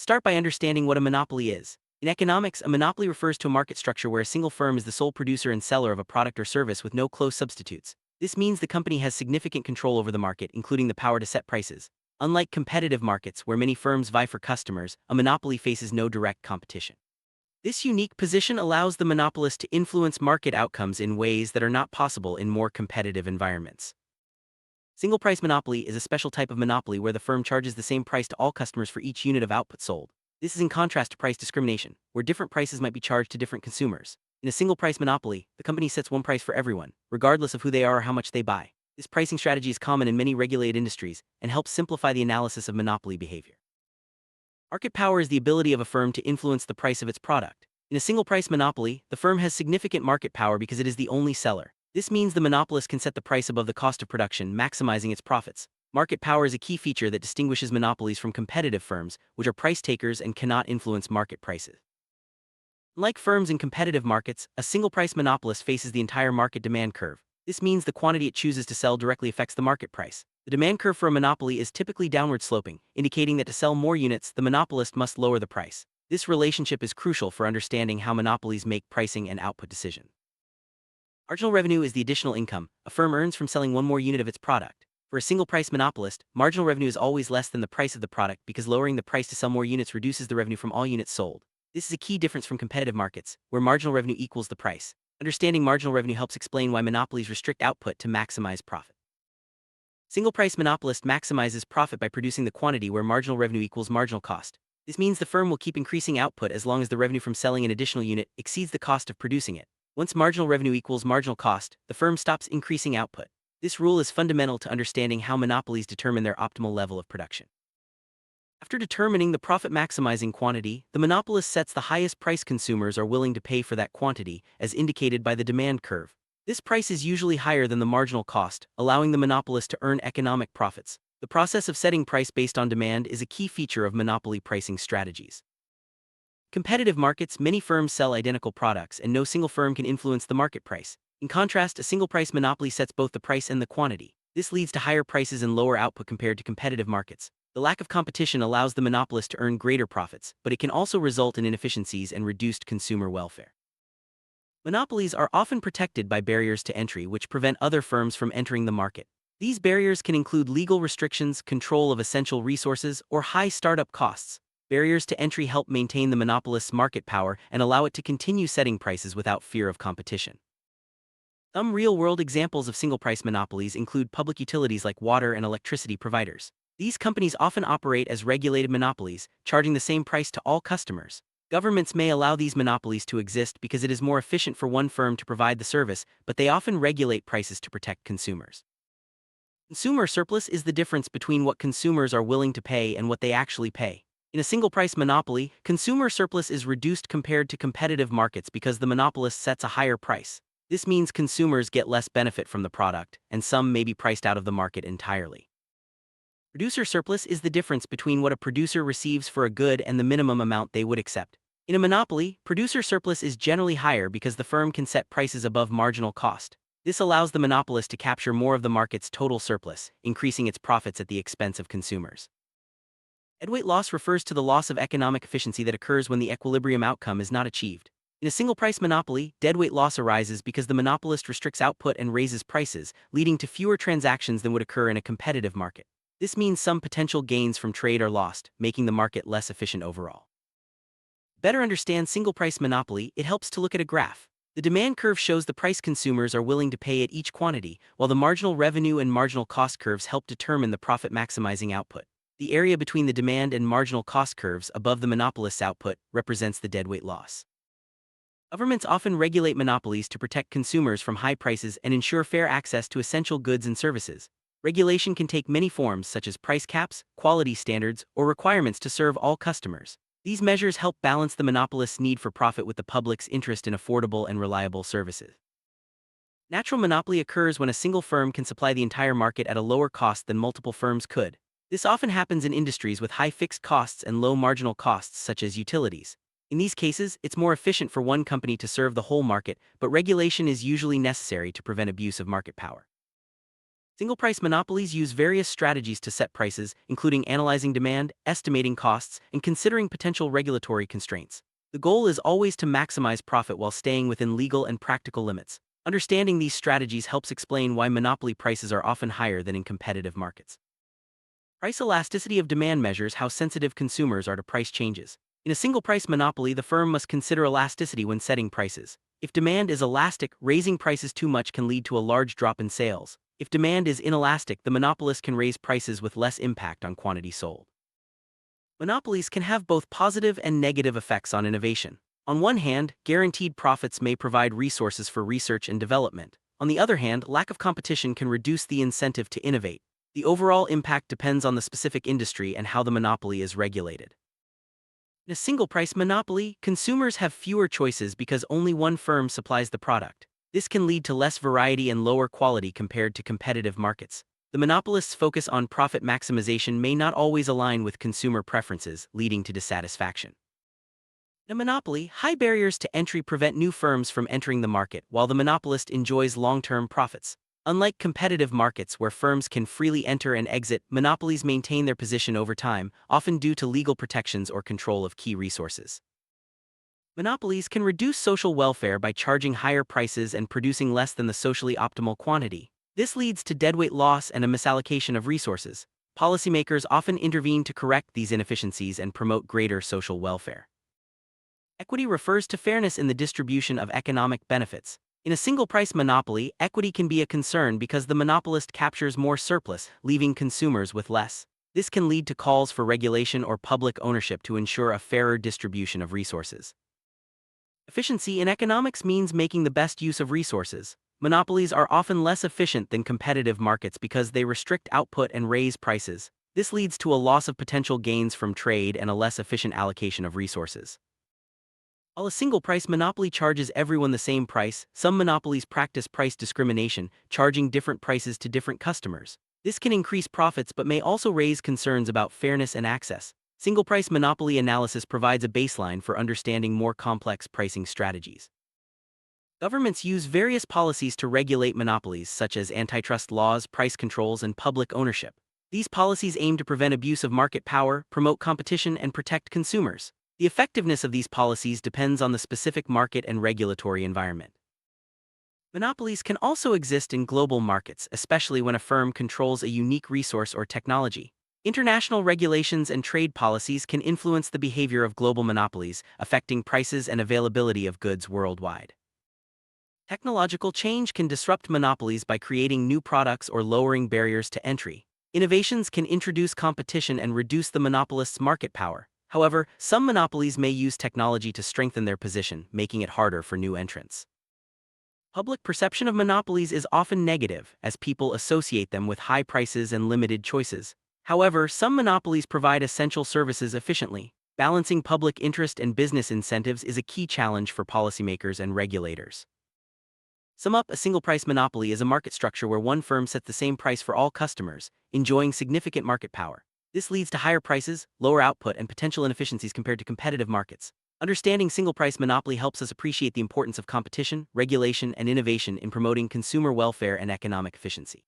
Start by understanding what a monopoly is. In economics, a monopoly refers to a market structure where a single firm is the sole producer and seller of a product or service with no close substitutes. This means the company has significant control over the market, including the power to set prices. Unlike competitive markets where many firms vie for customers, a monopoly faces no direct competition. This unique position allows the monopolist to influence market outcomes in ways that are not possible in more competitive environments. Single price monopoly is a special type of monopoly where the firm charges the same price to all customers for each unit of output sold. This is in contrast to price discrimination, where different prices might be charged to different consumers. In a single price monopoly, the company sets one price for everyone, regardless of who they are or how much they buy. This pricing strategy is common in many regulated industries and helps simplify the analysis of monopoly behavior. Market power is the ability of a firm to influence the price of its product. In a single price monopoly, the firm has significant market power because it is the only seller. This means the monopolist can set the price above the cost of production, maximizing its profits. Market power is a key feature that distinguishes monopolies from competitive firms, which are price takers and cannot influence market prices. Unlike firms in competitive markets, a single price monopolist faces the entire market demand curve. This means the quantity it chooses to sell directly affects the market price. The demand curve for a monopoly is typically downward sloping, indicating that to sell more units, the monopolist must lower the price. This relationship is crucial for understanding how monopolies make pricing and output decisions. Marginal revenue is the additional income a firm earns from selling one more unit of its product. For a single-price monopolist, marginal revenue is always less than the price of the product because lowering the price to sell more units reduces the revenue from all units sold. This is a key difference from competitive markets, where marginal revenue equals the price. Understanding marginal revenue helps explain why monopolies restrict output to maximize profit. Single-price monopolist maximizes profit by producing the quantity where marginal revenue equals marginal cost. This means the firm will keep increasing output as long as the revenue from selling an additional unit exceeds the cost of producing it. Once marginal revenue equals marginal cost, the firm stops increasing output. This rule is fundamental to understanding how monopolies determine their optimal level of production. After determining the profit-maximizing quantity, the monopolist sets the highest price consumers are willing to pay for that quantity, as indicated by the demand curve. This price is usually higher than the marginal cost, allowing the monopolist to earn economic profits. The process of setting price based on demand is a key feature of monopoly pricing strategies. Competitive markets, many firms sell identical products and no single firm can influence the market price. In contrast, a single-price monopoly sets both the price and the quantity. This leads to higher prices and lower output compared to competitive markets. The lack of competition allows the monopolist to earn greater profits, but it can also result in inefficiencies and reduced consumer welfare. Monopolies are often protected by barriers to entry which prevent other firms from entering the market. These barriers can include legal restrictions, control of essential resources, or high startup costs. Barriers to entry help maintain the monopolist's market power and allow it to continue setting prices without fear of competition. Some real-world examples of single-price monopolies include public utilities like water and electricity providers. These companies often operate as regulated monopolies, charging the same price to all customers. Governments may allow these monopolies to exist because it is more efficient for one firm to provide the service, but they often regulate prices to protect consumers. Consumer surplus is the difference between what consumers are willing to pay and what they actually pay. In a single-price monopoly, consumer surplus is reduced compared to competitive markets because the monopolist sets a higher price. This means consumers get less benefit from the product, and some may be priced out of the market entirely. Producer surplus is the difference between what a producer receives for a good and the minimum amount they would accept. In a monopoly, producer surplus is generally higher because the firm can set prices above marginal cost. This allows the monopolist to capture more of the market's total surplus, increasing its profits at the expense of consumers. Deadweight loss refers to the loss of economic efficiency that occurs when the equilibrium outcome is not achieved. In a single-price monopoly, deadweight loss arises because the monopolist restricts output and raises prices, leading to fewer transactions than would occur in a competitive market. This means some potential gains from trade are lost, making the market less efficient overall. To better understand single-price monopoly, it helps to look at a graph. The demand curve shows the price consumers are willing to pay at each quantity, while the marginal revenue and marginal cost curves help determine the profit-maximizing output. The area between the demand and marginal cost curves above the monopolist's output represents the deadweight loss. Governments often regulate monopolies to protect consumers from high prices and ensure fair access to essential goods and services. Regulation can take many forms such as price caps, quality standards, or requirements to serve all customers. These measures help balance the monopolist's need for profit with the public's interest in affordable and reliable services. Natural monopoly occurs when a single firm can supply the entire market at a lower cost than multiple firms could. This often happens in industries with high fixed costs and low marginal costs such as utilities. In these cases, it's more efficient for one company to serve the whole market, but regulation is usually necessary to prevent abuse of market power. Single-price monopolies use various strategies to set prices, including analyzing demand, estimating costs, and considering potential regulatory constraints. The goal is always to maximize profit while staying within legal and practical limits. Understanding these strategies helps explain why monopoly prices are often higher than in competitive markets. Price elasticity of demand measures how sensitive consumers are to price changes. In a single-price monopoly, the firm must consider elasticity when setting prices. If demand is elastic, raising prices too much can lead to a large drop in sales. If demand is inelastic, the monopolist can raise prices with less impact on quantity sold. Monopolies can have both positive and negative effects on innovation. On one hand, guaranteed profits may provide resources for research and development. On the other hand, lack of competition can reduce the incentive to innovate. The overall impact depends on the specific industry and how the monopoly is regulated. In a single-price monopoly, consumers have fewer choices because only one firm supplies the product. This can lead to less variety and lower quality compared to competitive markets. The monopolists' focus on profit maximization may not always align with consumer preferences, leading to dissatisfaction. In a monopoly, high barriers to entry prevent new firms from entering the market, while the monopolist enjoys long-term profits. Unlike competitive markets where firms can freely enter and exit, monopolies maintain their position over time, often due to legal protections or control of key resources. Monopolies can reduce social welfare by charging higher prices and producing less than the socially optimal quantity. This leads to deadweight loss and a misallocation of resources. Policymakers often intervene to correct these inefficiencies and promote greater social welfare. Equity refers to fairness in the distribution of economic benefits. In a single-price monopoly, equity can be a concern because the monopolist captures more surplus, leaving consumers with less. This can lead to calls for regulation or public ownership to ensure a fairer distribution of resources. Efficiency in economics means making the best use of resources. Monopolies are often less efficient than competitive markets because they restrict output and raise prices. This leads to a loss of potential gains from trade and a less efficient allocation of resources. While a single-price monopoly charges everyone the same price, some monopolies practice price discrimination, charging different prices to different customers. This can increase profits but may also raise concerns about fairness and access. Single-price monopoly analysis provides a baseline for understanding more complex pricing strategies. Governments use various policies to regulate monopolies, such as antitrust laws, price controls, and public ownership. These policies aim to prevent abuse of market power, promote competition, and protect consumers. The effectiveness of these policies depends on the specific market and regulatory environment. Monopolies can also exist in global markets, especially when a firm controls a unique resource or technology. International regulations and trade policies can influence the behavior of global monopolies, affecting prices and availability of goods worldwide. Technological change can disrupt monopolies by creating new products or lowering barriers to entry. Innovations can introduce competition and reduce the monopolist's market power. However, some monopolies may use technology to strengthen their position, making it harder for new entrants. Public perception of monopolies is often negative, as people associate them with high prices and limited choices. However, some monopolies provide essential services efficiently. Balancing public interest and business incentives is a key challenge for policymakers and regulators. Sum up, a single-price monopoly is a market structure where one firm sets the same price for all customers, enjoying significant market power. This leads to higher prices, lower output, and potential inefficiencies compared to competitive markets. Understanding single-price monopoly helps us appreciate the importance of competition, regulation, and innovation in promoting consumer welfare and economic efficiency.